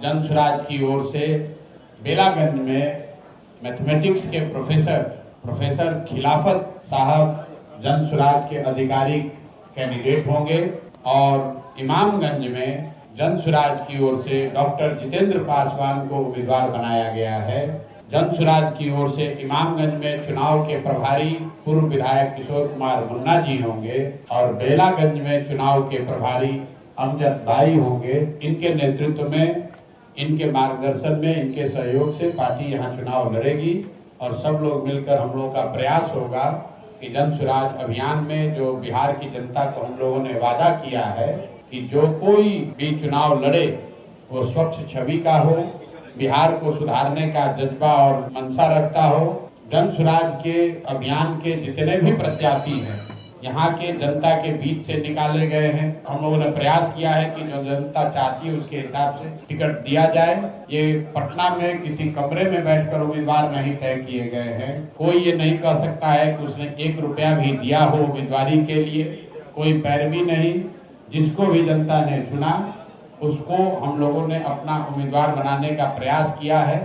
जन सुराज की ओर से बेलागंज में मैथमेटिक्स के प्रोफेसर खिलाफत साहब जन सुराज के आधिकारिक कैंडिडेट होंगे और इमामगंज में जन सुराज की ओर से डॉक्टर जितेंद्र पासवान को उम्मीदवार बनाया गया है। जन सुराज की ओर से इमामगंज में चुनाव के प्रभारी पूर्व विधायक किशोर कुमार मुन्ना जी होंगे और बेलागंज में चुनाव के प्रभारी अमजद भाई होंगे। इनके नेतृत्व में, इनके मार्गदर्शन में, इनके सहयोग से पार्टी यहाँ चुनाव लड़ेगी और सब लोग मिलकर हम लोगों का प्रयास होगा कि जन सुराज अभियान में जो बिहार की जनता को हम लोगों ने वादा किया है कि जो कोई भी चुनाव लड़े वो स्वच्छ छवि का हो, बिहार को सुधारने का जज्बा और मंशा रखता हो। जन सुराज के अभियान के जितने भी प्रत्याशी हैं यहाँ के जनता के बीच से निकाले गए हैं। हम लोगों ने प्रयास किया है कि जो जनता चाहती है उसके हिसाब से टिकट दिया जाए। ये पटना में किसी कमरे में बैठकर उम्मीदवार नहीं तय किए गए हैं। कोई ये नहीं कह सकता है कि उसने 1 रुपया भी दिया हो उम्मीदवारी के लिए, कोई पैरवी नहीं। जिसको भी जनता ने चुना उसको हम लोगों ने अपना उम्मीदवार बनाने का प्रयास किया है।